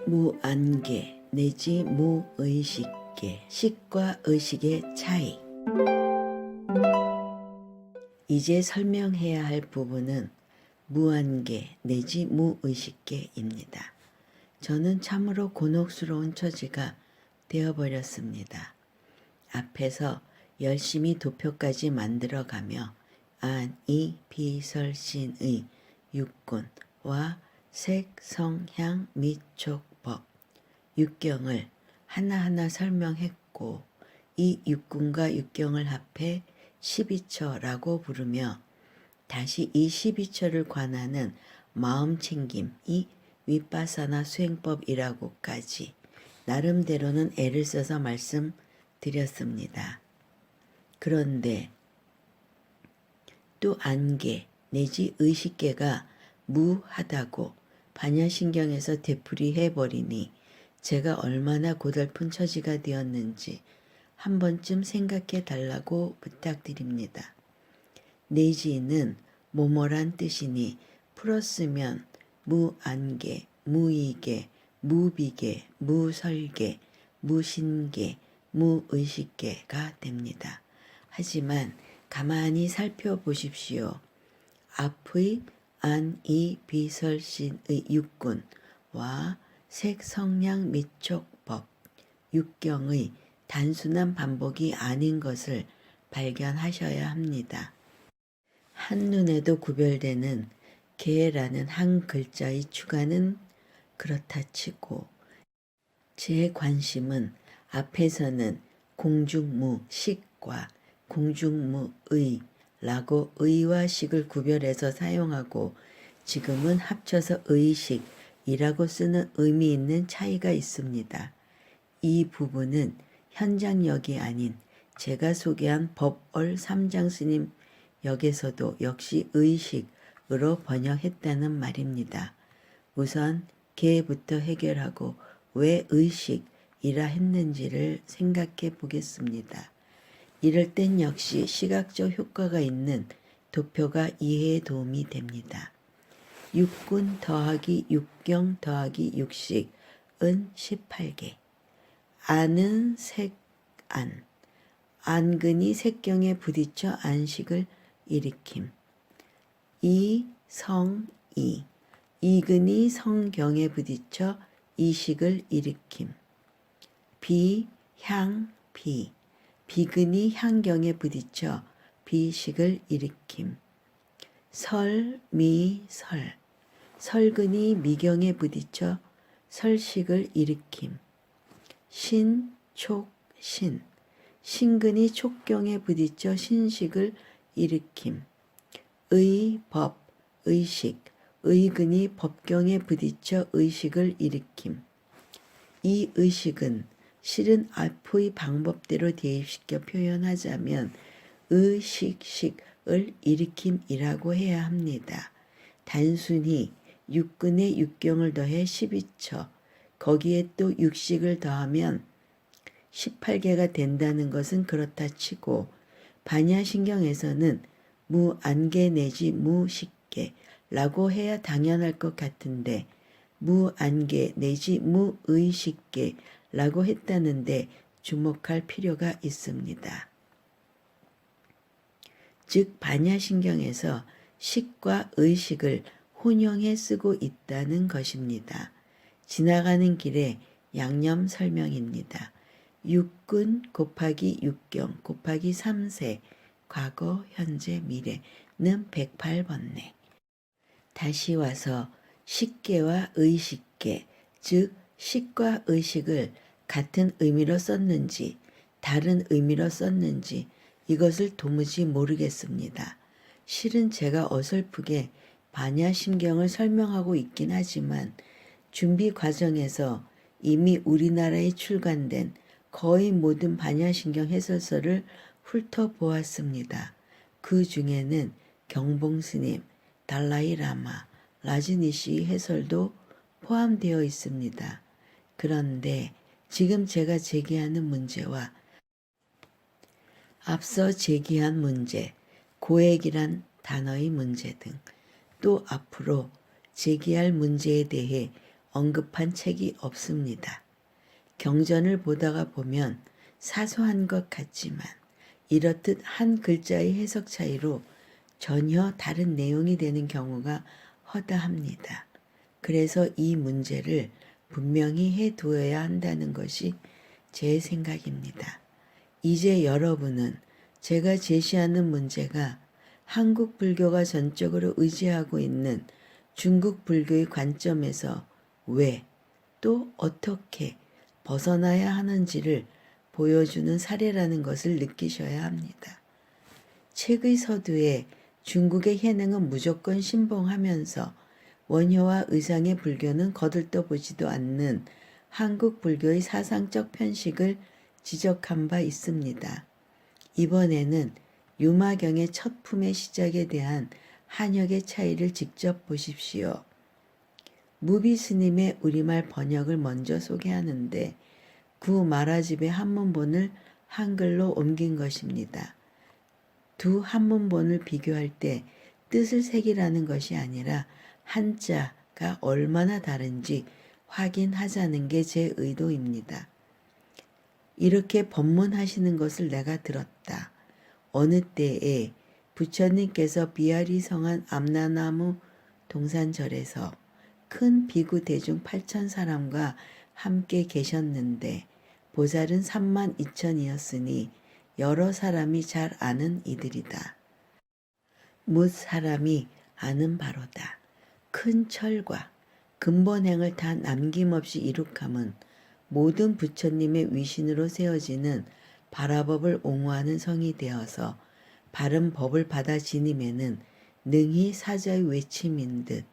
무안개 내지 무의식계, 식과 의식의 차이. 이제 설명해야 할 부분은 무안개 내지 무의식계입니다. 저는 참으로 곤혹스러운 처지가 되어버렸습니다. 앞에서 열심히 도표까지 만들어가며 안, 이, 비, 설, 신의 육군과 색, 성, 향, 미, 촉, 법, 육경을 하나하나 설명했고 이 육군과 육경을 합해 12처라고 부르며 다시 이 12처를 관하는 마음챙김이 윗바사나 수행법이라고까지 나름대로는 애를 써서 말씀드렸습니다. 그런데 또 안개 내지 의식계가 무하다고 반야신경에서 되풀이해버리니 제가 얼마나 고달픈 처지가 되었는지 한 번쯤 생각해 달라고 부탁드립니다. 내지는 뭐뭐란 뜻이니 풀었으면 무안개, 무이계, 무비계, 무설계, 무신계, 무의식계가 됩니다. 하지만 가만히 살펴보십시오. 앞의 안, 이, 비, 설, 신의 육군과 색, 성향, 미촉, 법, 육경의 단순한 반복이 아닌 것을 발견하셔야 합니다. 한눈에도 구별되는 개라는 한 글자의 추가는 그렇다 치고 제 관심은 앞에서는 공중무, 식과 공중무의 라고 의와 식을 구별해서 사용하고 지금은 합쳐서 의식이라고 쓰는 의미 있는 차이가 있습니다. 이 부분은 현장역이 아닌 제가 소개한 법얼 3장 스님 역에서도 역시 의식으로 번역했다는 말입니다. 우선 개부터 해결하고 왜 의식이라 했는지를 생각해 보겠습니다. 이럴 땐 역시 시각적 효과가 있는 도표가 이해에 도움이 됩니다. 육군 더하기 육경 더하기 육식은 18개. 안은 색안. 안근이 색경에 부딪혀 안식을 일으킴. 이, 성, 이. 이근이 성경에 부딪혀 이식을 일으킴. 비, 향, 비. 비근이 향경에 부딪혀 비식을 일으킴. 설, 미, 설. 설근이 미경에 부딪혀 설식을 일으킴. 신, 촉, 신. 신근이 촉경에 부딪혀 신식을 일으킴. 의, 법, 의식. 의근이 법경에 부딪혀 의식을 일으킴. 이 의식은 실은 앞의 방법대로 대입시켜 표현하자면 의식식을 일으킴이라고 해야 합니다. 단순히 육근에 육경을 더해 12처, 거기에 또 육식을 더하면 18개가 된다는 것은 그렇다 치고 반야신경에서는 무안개 내지 무식계라고 해야 당연할 것 같은데 무안개 내지 무의식계라고 했다는데 주목할 필요가 있습니다. 즉 반야신경에서 식과 의식을 혼용해 쓰고 있다는 것입니다. 지나가는 길에 양념 설명입니다. 육군 곱하기 육경 곱하기 3세 과거, 현재, 미래는 108번뇌. 다시 와서 식계와 의식계, 즉 식과 의식을 같은 의미로 썼는지 다른 의미로 썼는지 이것을 도무지 모르겠습니다. 실은 제가 어설프게 반야심경을 설명하고 있긴 하지만 준비 과정에서 이미 우리나라에 출간된 거의 모든 반야신경 해설서를 훑어보았습니다. 그 중에는 경봉스님, 달라이라마, 라즈니시 해설도 포함되어 있습니다. 그런데 지금 제가 제기하는 문제와 앞서 제기한 문제, 고액이란 단어의 문제 등 또 앞으로 제기할 문제에 대해 언급한 책이 없습니다. 경전을 보다가 보면 사소한 것 같지만 이렇듯 한 글자의 해석 차이로 전혀 다른 내용이 되는 경우가 허다합니다. 그래서 이 문제를 분명히 해두어야 한다는 것이 제 생각입니다. 이제 여러분은 제가 제시하는 문제가 한국 불교가 전적으로 의지하고 있는 중국 불교의 관점에서 왜 또 어떻게 벗어나야 하는지를 보여주는 사례라는 것을 느끼셔야 합니다. 책의 서두에 중국의 해능은 무조건 신봉하면서 원효와 의상의 불교는 거들떠보지도 않는 한국 불교의 사상적 편식을 지적한 바 있습니다. 이번에는 유마경의 첫 품의 시작에 대한 한역의 차이를 직접 보십시오. 무비 스님의 우리말 번역을 먼저 소개하는데 구 마라집의 한문본을 한글로 옮긴 것입니다. 두 한문본을 비교할 때 뜻을 새기라는 것이 아니라 한자가 얼마나 다른지 확인하자는 게 제 의도입니다. 이렇게 법문하시는 것을 내가 들었다. 어느 때에 부처님께서 비아리 성한 암나나무 동산절에서 큰 비구 대중 8천 사람과 함께 계셨는데 보살은 3만 2천이었으니 여러 사람이 잘 아는 이들이다. 뭇 사람이 아는 바로다. 큰 철과 근본행을 다 남김없이 이룩함은 모든 부처님의 위신으로 세워지는 바라법을 옹호하는 성이 되어서 바른 법을 받아 지님에는 능히 사자의 외침인 듯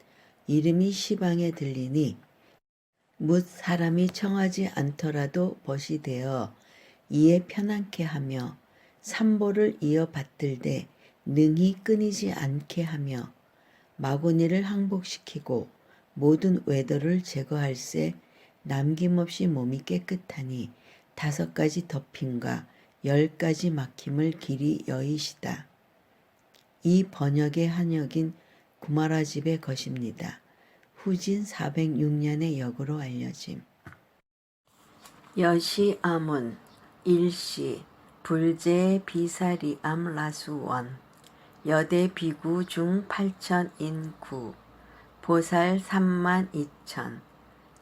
이름이 시방에 들리니 뭇 사람이 청하지 않더라도 벗이 되어 이에 편안케 하며 삼보를 이어 받들되 능히 끊이지 않게 하며 마구니를 항복시키고 모든 외도를 제거할세 남김없이 몸이 깨끗하니 5가지 덮임과 10가지 막힘을 길이 여의시다. 이 번역의 한역인 구마라집의 것입니다. 후진 406년의 역으로 알려짐. 여시 아문 일시 불제 비사리 암라수원 여대 비구 중 8천인구 보살 3만 2천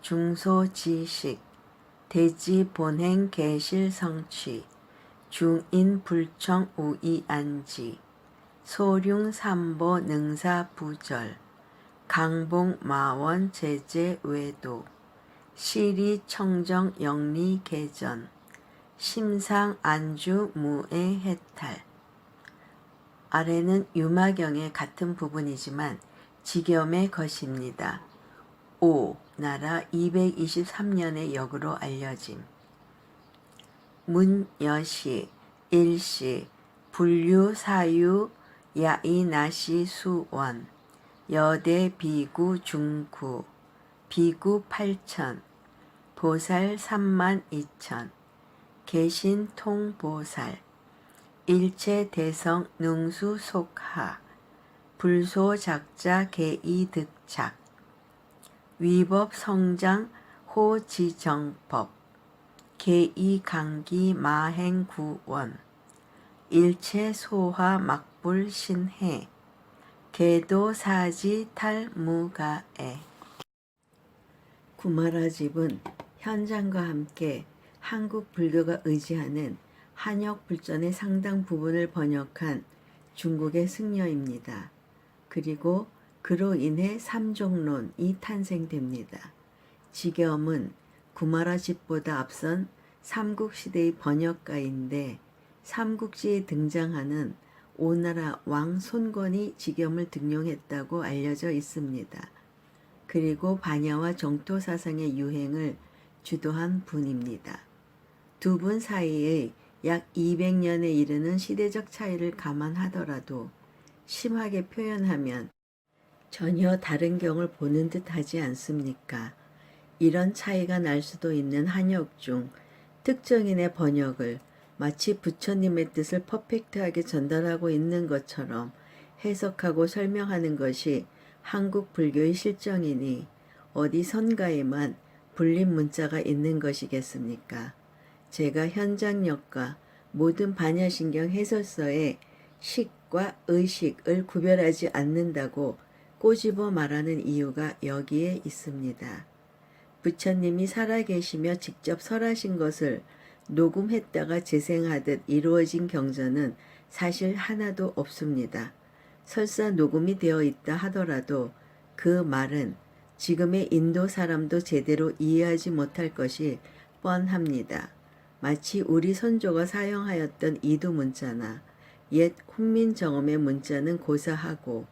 중소 지식 대지 본행 계실 성취 중인 불청 우이 안지 소룡 삼보 능사 부절 강봉 마원 제제 외도 시리 청정 영리 개전 심상 안주 무애 해탈. 아래는 유마경의 같은 부분이지만 지겸의 것입니다. 오 나라 223년의 역으로 알려짐. 문여시 일시 불유 사유 야이 나시 수원 여대 비구 중구 비구 8천 보살 3만 2천 계신 통보살 일체 대성 능수 속하 불소 작자 개이 득착 위법 성장 호지정법 개이 강기 마행 구원 일체 소화 막불 신해 개도 사지 탈무가에. 구마라집은 현장과 함께 한국 불교가 의지하는 한역 불전의 상당 부분을 번역한 중국의 승려입니다. 그리고 그로 인해 삼종론이 탄생됩니다. 지겸은 구마라집보다 앞선 삼국시대의 번역가인데 삼국지에 등장하는 오나라 왕 손권이 지겸을 등용했다고 알려져 있습니다. 그리고 반야와 정토 사상의 유행을 주도한 분입니다. 두 분 사이에 약 200년에 이르는 시대적 차이를 감안하더라도 심하게 표현하면 전혀 다른 경을 보는 듯 하지 않습니까? 이런 차이가 날 수도 있는 한역 중 특정인의 번역을 마치 부처님의 뜻을 퍼펙트하게 전달하고 있는 것처럼 해석하고 설명하는 것이 한국 불교의 실정이니 어디 선가에만 불림 문자가 있는 것이겠습니까? 제가 현장력과 모든 반야신경 해설서에 식과 의식을 구별하지 않는다고 꼬집어 말하는 이유가 여기에 있습니다. 부처님이 살아계시며 직접 설하신 것을 녹음했다가 재생하듯 이루어진 경전은 사실 하나도 없습니다. 설사 녹음이 되어 있다 하더라도 그 말은 지금의 인도 사람도 제대로 이해하지 못할 것이 뻔합니다. 마치 우리 선조가 사용하였던 이두 문자나 옛 훈민정음의 문자는 고사하고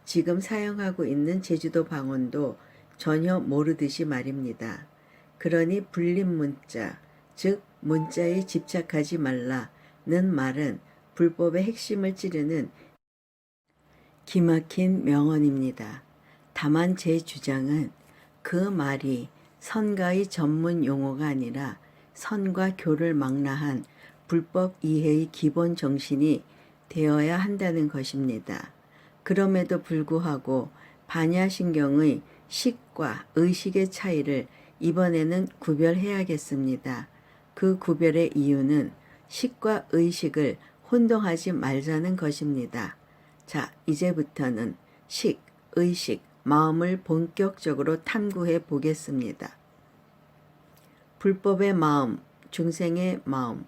지금 사용하고 있는 제주도 방언도 전혀 모르듯이 말입니다. 그러니 불림 문자, 즉 문자에 집착하지 말라는 말은 불법의 핵심을 찌르는 기막힌 명언입니다. 다만 제 주장은 그 말이 선가의 전문 용어가 아니라 선과 교를 망라한 불법 이해의 기본 정신이 되어야 한다는 것입니다. 그럼에도 불구하고 반야신경의 식과 의식의 차이를 이번에는 구별해야겠습니다. 그 구별의 이유는 식과 의식을 혼동하지 말자는 것입니다. 자, 이제부터는 식, 의식, 마음을 본격적으로 탐구해 보겠습니다. 불법의 마음, 중생의 마음.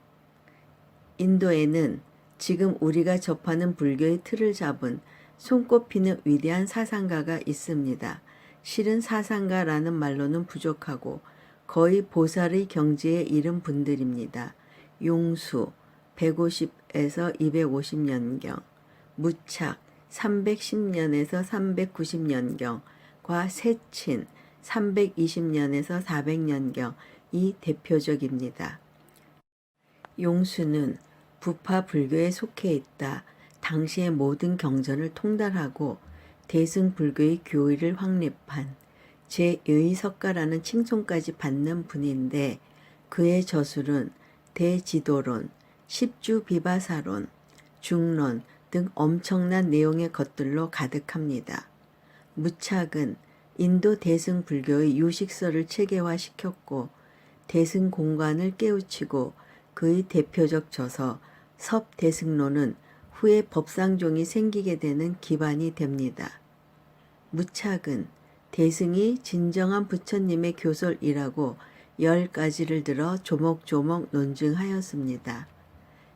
인도에는 지금 우리가 접하는 불교의 틀을 잡은 손꼽히는 위대한 사상가가 있습니다. 실은 사상가라는 말로는 부족하고 거의 보살의 경지에 이른 분들입니다. 용수 150에서 250년경, 무착 310년에서 390년경과 세친 320년에서 400년경이 대표적입니다. 용수는 부파 불교에 속해 있다. 당시의 모든 경전을 통달하고 대승불교의 교의를 확립한 제2석가라는 칭송까지 받는 분인데 그의 저술은 대지도론, 십주비바사론, 중론 등 엄청난 내용의 것들로 가득합니다. 무착은 인도 대승불교의 유식서를 체계화시켰고 대승공관을 깨우치고 그의 대표적 저서 섭대승론은 후에 법상종이 생기게 되는 기반이 됩니다. 무착은 대승이 진정한 부처님의 교설이라고 10가지를 들어 조목조목 논증하였습니다.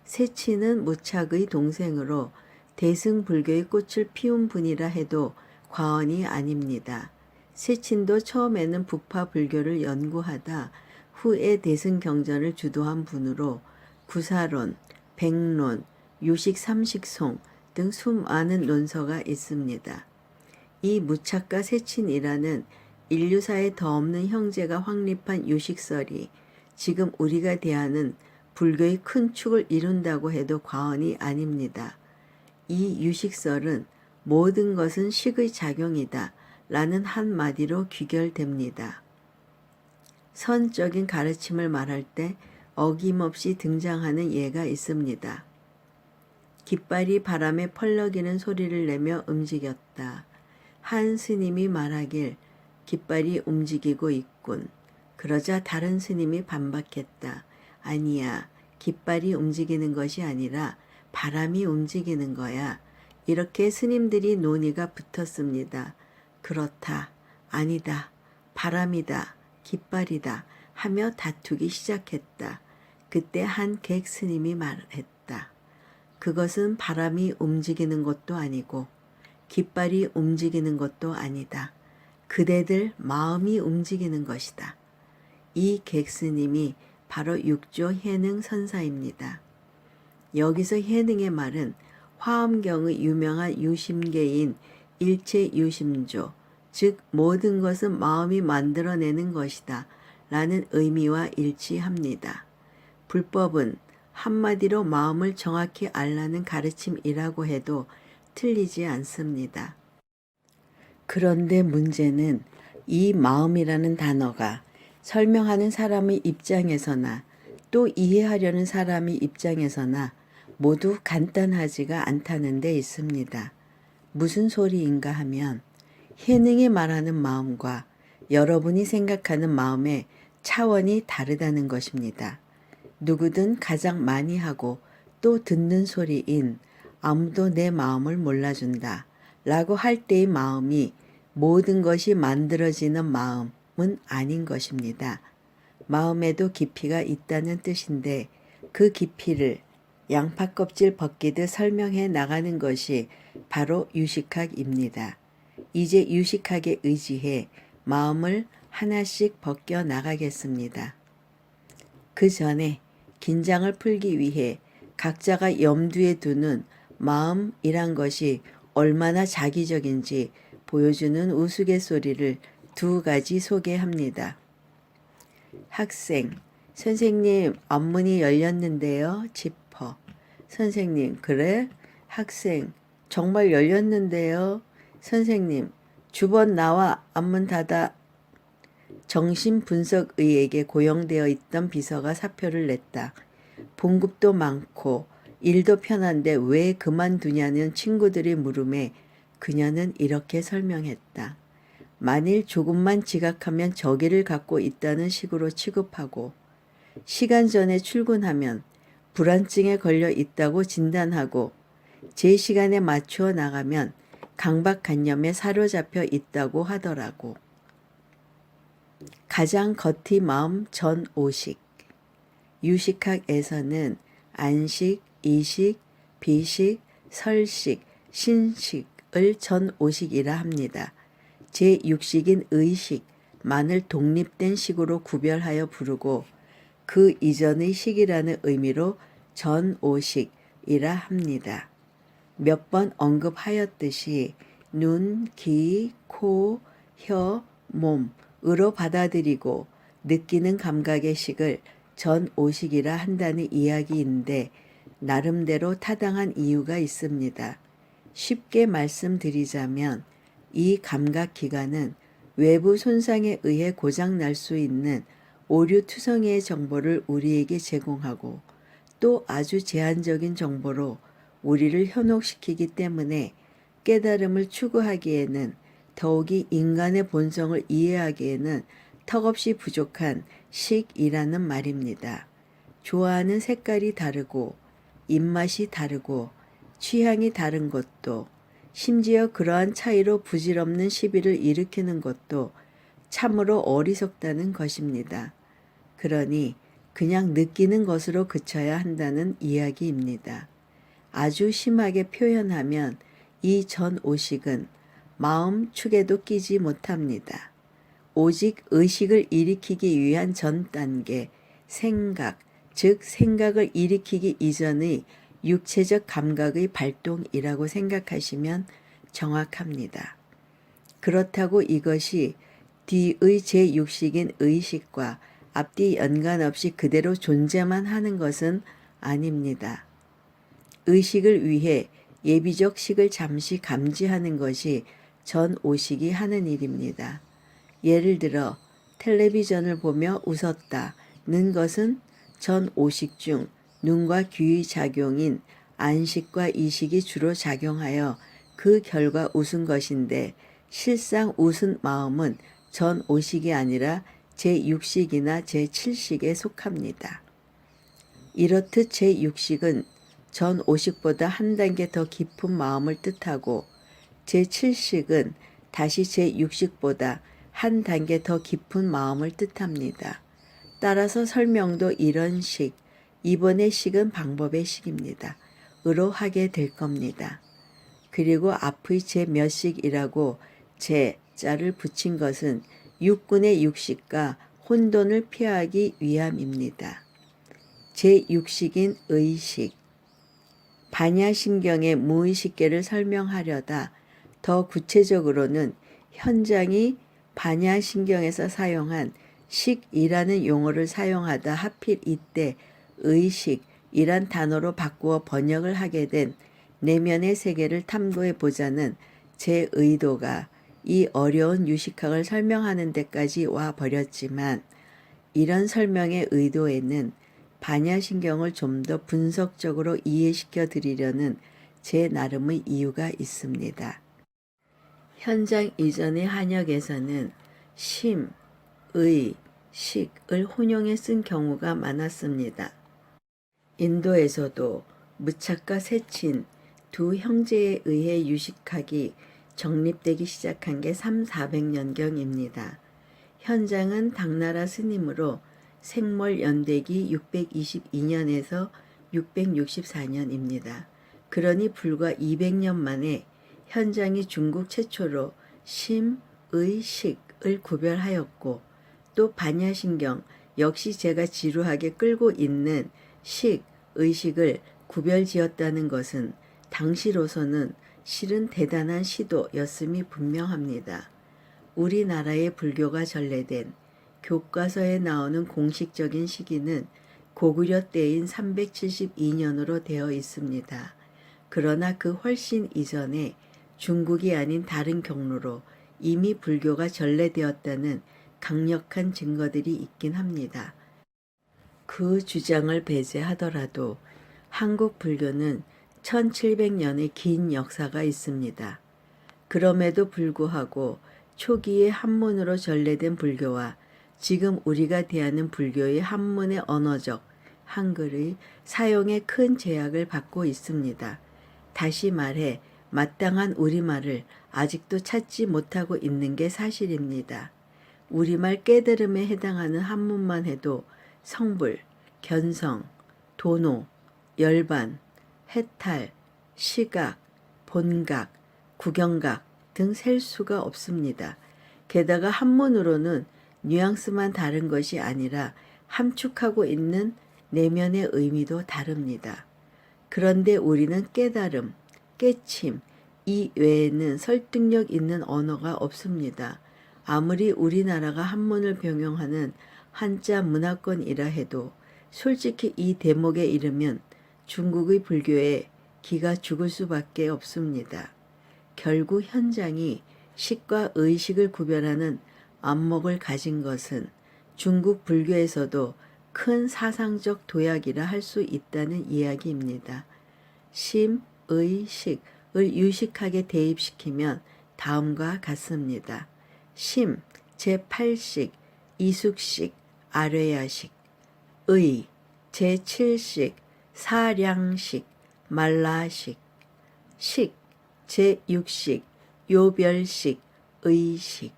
세치는 무착의 동생으로 대승불교의 꽃을 피운 분이라 해도 과언이 아닙니다. 세친도 처음에는 부파 불교를 연구하다 후에 대승경전을 주도한 분으로 구사론, 백론, 유식삼식송 등 수많은 논서가 있습니다. 이 무착과 세친이라는 인류사에 더 없는 형제가 확립한 유식설이 지금 우리가 대하는 불교의 큰 축을 이룬다고 해도 과언이 아닙니다. 이 유식설은 모든 것은 식의 작용이다 라는 한마디로 귀결됩니다. 선적인 가르침을 말할 때 어김없이 등장하는 예가 있습니다. 깃발이 바람에 펄럭이는 소리를 내며 움직였다. 한 스님이 말하길 깃발이 움직이고 있군. 그러자 다른 스님이 반박했다. 아니야, 깃발이 움직이는 것이 아니라 바람이 움직이는 거야. 이렇게 스님들이 논의가 붙었습니다. 그렇다, 아니다, 바람이다, 깃발이다 하며 다투기 시작했다. 그때 한 객 스님이 말했다. 그것은 바람이 움직이는 것도 아니고 깃발이 움직이는 것도 아니다. 그대들 마음이 움직이는 것이다. 이 객 스님이 바로 육조 해능 선사입니다. 여기서 해능의 말은 화엄경의 유명한 유심계인 일체 유심조, 즉 모든 것은 마음이 만들어내는 것이다 라는 의미와 일치합니다. 불법은 한마디로 마음을 정확히 알라는 가르침이라고 해도 틀리지 않습니다. 그런데 문제는 이 마음이라는 단어가 설명하는 사람의 입장에서나 또 이해하려는 사람의 입장에서나 모두 간단하지가 않다는 데 있습니다. 무슨 소리인가 하면 해능이 말하는 마음과 여러분이 생각하는 마음의 차원이 다르다는 것입니다. 누구든 가장 많이 하고 또 듣는 소리인 아무도 내 마음을 몰라준다 라고 할 때의 마음이 모든 것이 만들어지는 마음은 아닌 것입니다. 마음에도 깊이가 있다는 뜻인데 그 깊이를 양파 껍질 벗기듯 설명해 나가는 것이 바로 유식학입니다. 이제 유식학에 의지해 마음을 하나씩 벗겨 나가겠습니다. 그 전에 긴장을 풀기 위해 각자가 염두에 두는 마음이란 것이 얼마나 자기적인지 보여주는 우스갯소리를 두 가지 소개합니다. 학생, 선생님 앞문이 열렸는데요. 짚어. 선생님, 그래? 학생, 정말 열렸는데요. 선생님, 주번 나와 앞문 닫아. 정신분석의에게 고용되어 있던 비서가 사표를 냈다. 봉급도 많고 일도 편한데 왜 그만두냐는 친구들의 물음에 그녀는 이렇게 설명했다. 만일 조금만 지각하면 저기를 갖고 있다는 식으로 취급하고 시간 전에 출근하면 불안증에 걸려 있다고 진단하고 제 시간에 맞추어 나가면 강박관념에 사로잡혀 있다고 하더라고. 가장 겉의 마음 전오식. 유식학에서는 안식, 이식, 비식, 설식, 신식을 전오식이라 합니다. 제6식인 의식만을 독립된 식으로 구별하여 부르고 그 이전의 식이라는 의미로 전오식이라 합니다. 몇 번 언급하였듯이 눈, 귀, 코, 혀, 몸으로 받아들이고 느끼는 감각의 식을 전오식이라 한다는 이야기인데 나름대로 타당한 이유가 있습니다. 쉽게 말씀드리자면 이 감각기관은 외부 손상에 의해 고장날 수 있는 오류투성이의 정보를 우리에게 제공하고 또 아주 제한적인 정보로 우리를 현혹시키기 때문에 깨달음을 추구하기에는 더욱이 인간의 본성을 이해하기에는 턱없이 부족한 식이라는 말입니다. 좋아하는 색깔이 다르고 입맛이 다르고 취향이 다른 것도 심지어 그러한 차이로 부질없는 시비를 일으키는 것도 참으로 어리석다는 것입니다. 그러니 그냥 느끼는 것으로 그쳐야 한다는 이야기입니다. 아주 심하게 표현하면 이 전오식은 마음 축에도 끼지 못합니다. 오직 의식을 일으키기 위한 전 단계, 생각, 즉 생각을 일으키기 이전의 육체적 감각의 발동이라고 생각하시면 정확합니다. 그렇다고 이것이 뒤의 제6식인 의식과 앞뒤 연관없이 그대로 존재만 하는 것은 아닙니다. 의식을 위해 예비적 식을 잠시 감지하는 것이 전오식이 하는 일입니다. 예를 들어 텔레비전을 보며 웃었다는 것은 전오식 중 눈과 귀의 작용인 안식과 이식이 주로 작용하여 그 결과 웃은 것인데 실상 웃은 마음은 전오식이 아니라 제6식이나 제7식에 속합니다. 이렇듯 제6식은 전오식보다 한 단계 더 깊은 마음을 뜻하고 제7식은 다시 제6식보다 한 단계 더 깊은 마음을 뜻합니다. 따라서 설명도 이런 식, 이번의 식은 방법의 식입니다. 으로 하게 될 겁니다. 그리고 앞의 제 몇 식이라고 제자를 붙인 것은 육군의 육식과 혼돈을 피하기 위함입니다. 제6식인 의식, 반야신경의 무의식계를 설명하려다 더 구체적으로는 현장이 반야신경에서 사용한 식이라는 용어를 사용하다 하필 이때 의식이란 단어로 바꾸어 번역을 하게 된 내면의 세계를 탐구해 보자는 제 의도가 이 어려운 유식학을 설명하는 데까지 와 버렸지만 이런 설명의 의도에는 반야신경을 좀 더 분석적으로 이해시켜 드리려는 제 나름의 이유가 있습니다. 현장 이전의 한역에서는 심, 의, 식을 혼용해 쓴 경우가 많았습니다. 인도에서도 무착과 세친 두 형제에 의해 유식학이 정립되기 시작한 게 3,400년경입니다. 현장은 당나라 스님으로 생몰 연대기 622년에서 664년입니다. 그러니 불과 200년 만에 현장이 중국 최초로 심, 의, 식을 구별하였고 또 반야신경 역시 제가 지루하게 끌고 있는 식, 의식을 구별지었다는 것은 당시로서는 실은 대단한 시도였음이 분명합니다. 우리나라의 불교가 전래된 교과서에 나오는 공식적인 시기는 고구려 때인 372년으로 되어 있습니다. 그러나 그 훨씬 이전에 중국이 아닌 다른 경로로 이미 불교가 전래되었다는 강력한 증거들이 있긴 합니다. 그 주장을 배제하더라도 한국 불교는 1700년의 긴 역사가 있습니다. 그럼에도 불구하고 초기에 한문으로 전래된 불교와 지금 우리가 대하는 불교의 한문의 언어적, 한글의 사용에 큰 제약을 받고 있습니다. 다시 말해 마땅한 우리말을 아직도 찾지 못하고 있는 게 사실입니다. 우리말 깨달음에 해당하는 한문만 해도 성불, 견성, 도노, 열반, 해탈, 시각, 본각, 구경각 등 셀 수가 없습니다. 게다가 한문으로는 뉘앙스만 다른 것이 아니라 함축하고 있는 내면의 의미도 다릅니다. 그런데 우리는 깨달음, 깨침, 이 외에는 설득력 있는 언어가 없습니다. 아무리 우리나라가 한문을 병용하는 한자 문화권이라 해도 솔직히 이 대목에 이르면 중국의 불교에 기가 죽을 수밖에 없습니다. 결국 현장이 식과 의식을 구별하는 안목을 가진 것은 중국 불교에서도 큰 사상적 도약이라 할 수 있다는 이야기입니다. 심, 의, 식을 유식하게 대입시키면 다음과 같습니다. 심, 제8식, 이숙식, 아뢰야식. 의, 제7식, 사량식, 말라식. 식, 제6식, 요별식, 의식.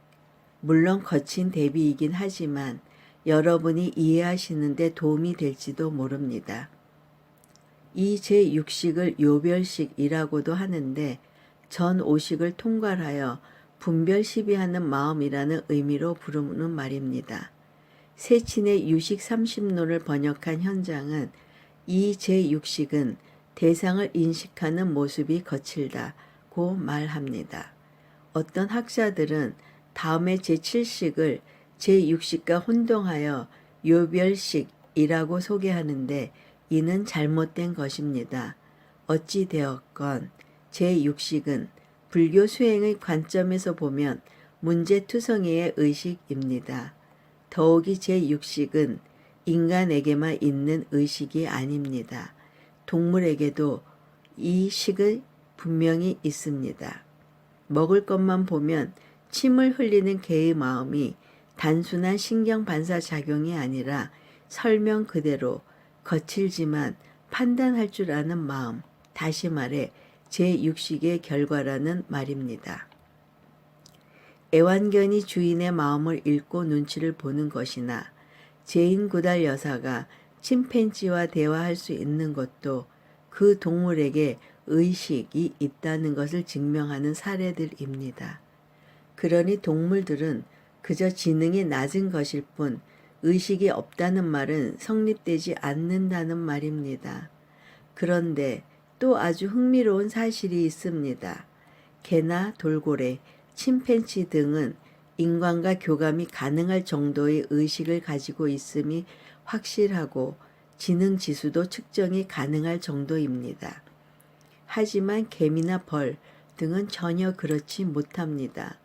물론 거친 대비이긴 하지만 여러분이 이해하시는 데 도움이 될지도 모릅니다. 이 제6식을 요별식이라고도 하는데 전 5식을 통괄하여 분별 시비하는 마음이라는 의미로 부르는 말입니다. 세친의 유식 30노를 번역한 현장은 이 제6식은 대상을 인식하는 모습이 거칠다고 말합니다. 어떤 학자들은 다음에 제7식을 제6식과 혼동하여 요별식이라고 소개하는데 이는 잘못된 것입니다. 어찌되었건 제6식은 불교 수행의 관점에서 보면 문제투성이의 의식입니다. 더욱이 제6식은 인간에게만 있는 의식이 아닙니다. 동물에게도 이 식이 분명히 있습니다. 먹을 것만 보면 침을 흘리는 개의 마음이 단순한 신경 반사 작용이 아니라 설명 그대로 거칠지만 판단할 줄 아는 마음, 다시 말해 제6식의 결과라는 말입니다. 애완견이 주인의 마음을 읽고 눈치를 보는 것이나 제인 구달 여사가 침팬지와 대화할 수 있는 것도 그 동물에게 의식이 있다는 것을 증명하는 사례들입니다. 그러니 동물들은 그저 지능이 낮은 것일 뿐 의식이 없다는 말은 성립되지 않는다는 말입니다. 그런데 또 아주 흥미로운 사실이 있습니다. 개나 돌고래, 침팬지 등은 인간과 교감이 가능할 정도의 의식을 가지고 있음이 확실하고 지능 지수도 측정이 가능할 정도입니다. 하지만 개미나 벌 등은 전혀 그렇지 못합니다.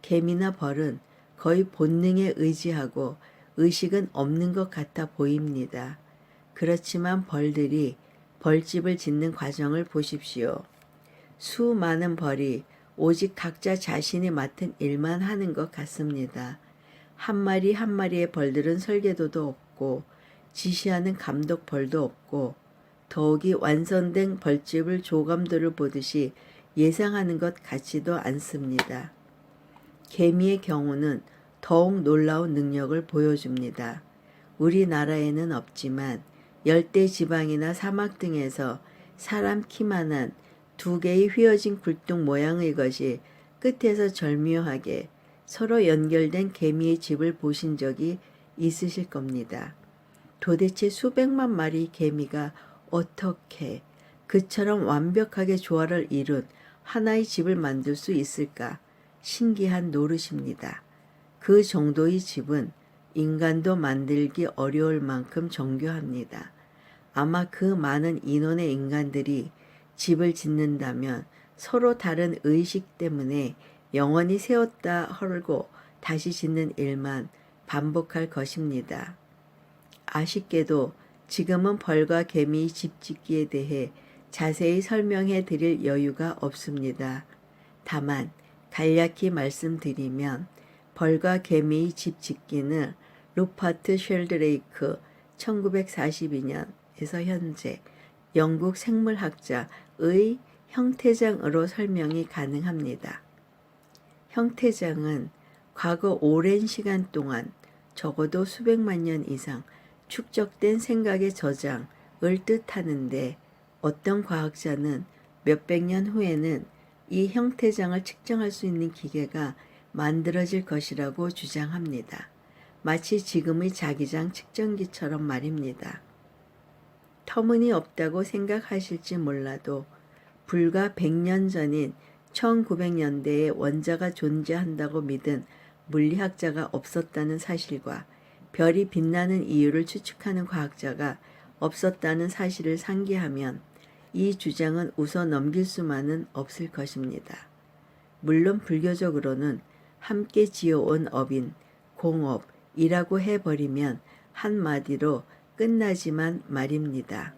개미나 벌은 거의 본능에 의지하고 의식은 없는 것 같아 보입니다. 그렇지만 벌들이 벌집을 짓는 과정을 보십시오. 수많은 벌이 오직 각자 자신이 맡은 일만 하는 것 같습니다. 한 마리 한 마리의 벌들은 설계도도 없고 지시하는 감독 벌도 없고 더욱이 완성된 벌집을 조감도를 보듯이 예상하는 것 같지도 않습니다. 개미의 경우는 더욱 놀라운 능력을 보여줍니다. 우리나라에는 없지만 열대 지방이나 사막 등에서 사람 키만한 두 개의 휘어진 굴뚝 모양의 것이 끝에서 절묘하게 서로 연결된 개미의 집을 보신 적이 있으실 겁니다. 도대체 수백만 마리의 개미가 어떻게 그처럼 완벽하게 조화를 이룬 하나의 집을 만들 수 있을까 신기한 노릇입니다. 그 정도의 집은 인간도 만들기 어려울 만큼 정교합니다. 아마 그 많은 인원의 인간들이 집을 짓는다면 서로 다른 의식 때문에 영원히 세웠다 헐고 다시 짓는 일만 반복할 것입니다. 아쉽게도 지금은 벌과 개미의 집 짓기에 대해 자세히 설명해 드릴 여유가 없습니다. 다만 간략히 말씀드리면 벌과 개미의 집 짓기는 루퍼트 쉘드레이크 1942년에서 현재 영국 생물학자의 형태장으로 설명이 가능합니다. 형태장은 과거 오랜 시간 동안 적어도 수백만 년 이상 축적된 생각의 저장을 뜻하는데 어떤 과학자는 몇백 년 후에는 이 형태장을 측정할 수 있는 기계가 만들어질 것이라고 주장합니다. 마치 지금의 자기장 측정기처럼 말입니다. 터무니없다고 생각하실지 몰라도 불과 100년 전인 1900년대에 원자가 존재한다고 믿은 물리학자가 없었다는 사실과 별이 빛나는 이유를 추측하는 과학자가 없었다는 사실을 상기하면 이 주장은 웃어 넘길 수만은 없을 것입니다. 물론 불교적으로는 함께 지어온 업인 공업이라고 해버리면 한마디로 끝나지만 말입니다.